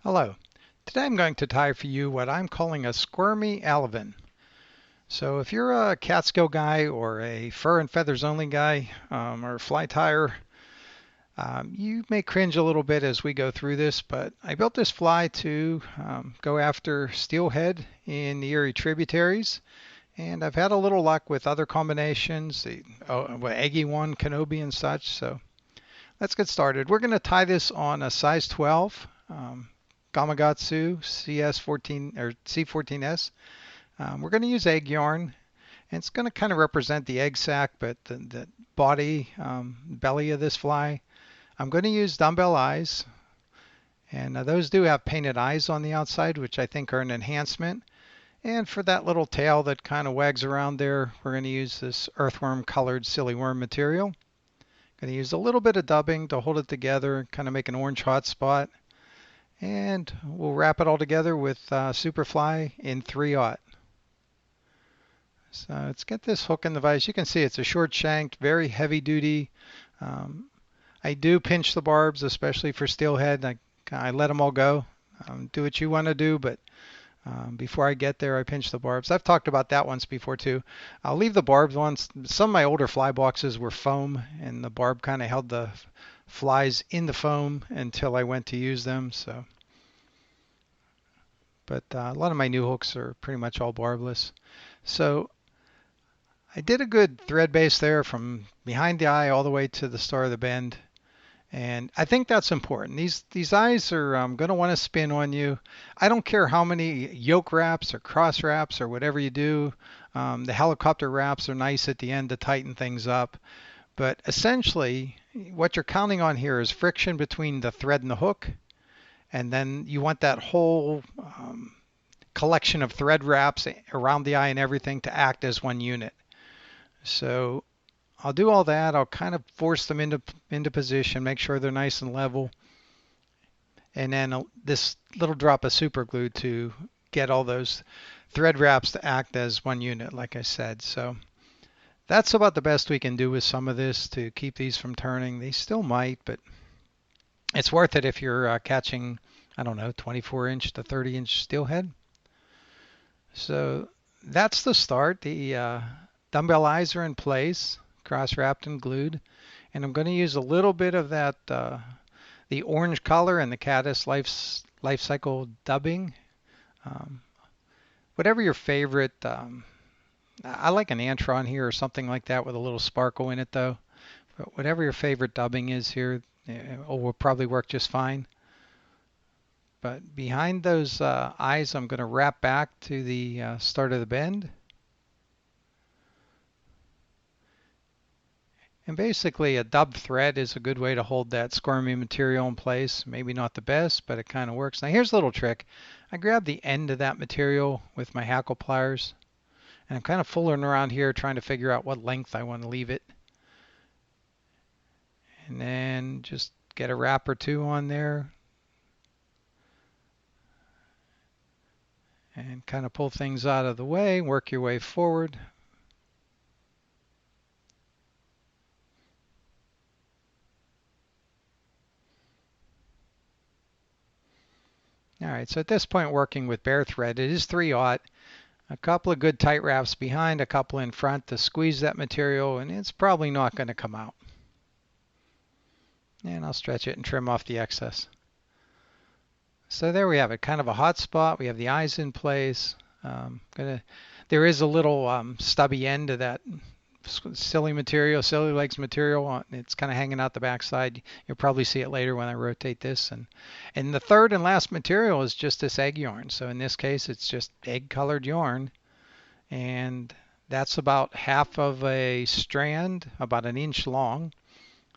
Hello. Today I'm going to tie for you what I'm calling a Squirmy Alevin. So if you're a Catskill guy or a fur and feathers only guy or a fly tyer, you may cringe a little bit as we go through this, but I built this fly to go after steelhead in the Erie tributaries. And I've had a little luck with other combinations, Aggie 1, Kenobi and such. So let's get started. We're going to tie this on a size 12. Gamakatsu CS14 or C14S. We're going to use egg yarn, and it's going to kind of represent the egg sac, but the body, belly of this fly. I'm going to use Dumbell eyes, and those do have painted eyes on the outside, which I think are an enhancement. And for that little tail that kind of wags around there, we're going to use this earthworm colored silly worm material. Going to use a little bit of dubbing to hold it together, kind of make an orange hot spot. And we'll wrap it all together with Superfly in 3/0. So let's get this hook in the vise. You can see it's a short shanked, very heavy duty. Um, I do pinch the barbs, especially for steelhead. I let them all go. Do what you want to do, but before I get there, I pinch the barbs. I've talked about that once before too. I'll leave the barbed ones. Some of my older fly boxes were foam, and the barb kind of held the flies in the foam until I went to use them. But a lot of my new hooks are pretty much all barbless. So I did a good thread base there from behind the eye all the way to the start of the bend. And I think that's important. These eyes are going to want to spin on you. I don't care how many yoke wraps or cross wraps or whatever you do. The helicopter wraps are nice at the end to tighten things up. But essentially, what you're counting on here is friction between the thread and the hook. And then you want that whole collection of thread wraps around the eye and everything to act as one unit. So I'll do all that. I'll kind of force them into position, make sure they're nice and level. And then this little drop of super glue to get all those thread wraps to act as one unit, like I said. So that's about the best we can do with some of this to keep these from turning. They still might, but it's worth it if you're catching, I don't know, 24-inch to 30-inch steelhead. So that's the start. The Dumbell eyes are in place, cross-wrapped and glued. And I'm going to use a little bit of that, the orange color and the caddis life cycle dubbing. Um, Whatever your favorite, I like an antron here or something like that with a little sparkle in it though. But whatever your favorite dubbing is here, it will probably work just fine. But behind those eyes, I'm going to wrap back to the start of the bend. And basically a dubbed thread is a good way to hold that squirmy material in place. Maybe not the best, but it kind of works. Now here's a little trick. I grab the end of that material with my hackle pliers, and I'm kind of fooling around here trying to figure out what length I want to leave it. And then just get a wrap or two on there. And kind of pull things out of the way, work your way forward. All right, so at this point working with bare thread, it is 3/0. A couple of good tight wraps behind, a couple in front to squeeze that material, and it's probably not going to come out. And I'll stretch it and trim off the excess. So there we have it, kind of a hot spot. We have the eyes in place. There is a little stubby end to that silly legs material. It's kind of hanging out the backside. You'll probably see it later when I rotate this. And the third and last material is just this egg yarn. So in this case, it's just egg colored yarn. And that's about half of a strand, about an inch long.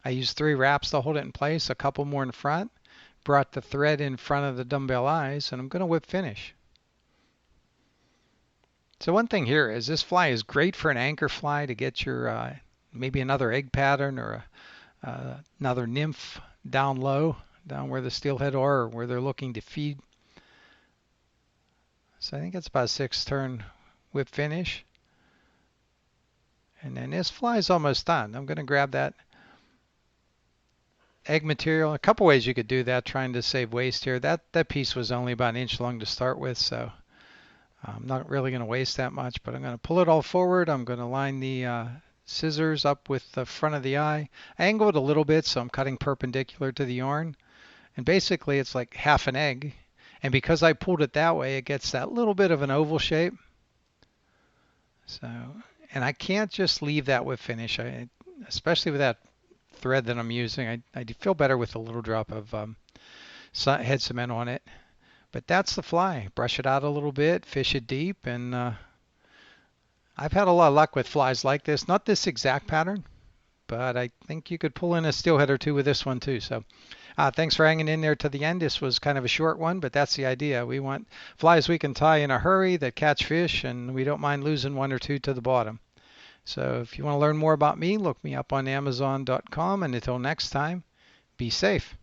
I used 3 wraps to hold it in place, a couple more in front. Brought the thread in front of the Dumbell eyes, and I'm going to whip finish. So one thing here is this fly is great for an anchor fly to get your maybe another egg pattern or another nymph down low, down where the steelhead are or where they're looking to feed. So I think it's about a 6-turn whip finish. And then this fly is almost done. I'm going to grab that egg material. A couple ways you could do that, trying to save waste here. That piece was only about an inch long to start with, so I'm not really going to waste that much, but I'm going to pull it all forward. I'm going to line the scissors up with the front of the eye. I angle it a little bit, so I'm cutting perpendicular to the yarn. And basically it's like half an egg. And because I pulled it that way, it gets that little bit of an oval shape. So, and I can't just leave that with finish, especially with that thread that I'm using. I feel better with a little drop of head cement on it. But that's the fly. Brush it out a little bit, fish it deep, and I've had a lot of luck with flies like this. Not this exact pattern, but I think you could pull in a steelhead or two with this one too. So thanks for hanging in there to the end. This was kind of a short one, but that's the idea. We want flies we can tie in a hurry that catch fish, and we don't mind losing one or two to the bottom. So if you want to learn more about me, look me up on Amazon.com, and until next time, be safe.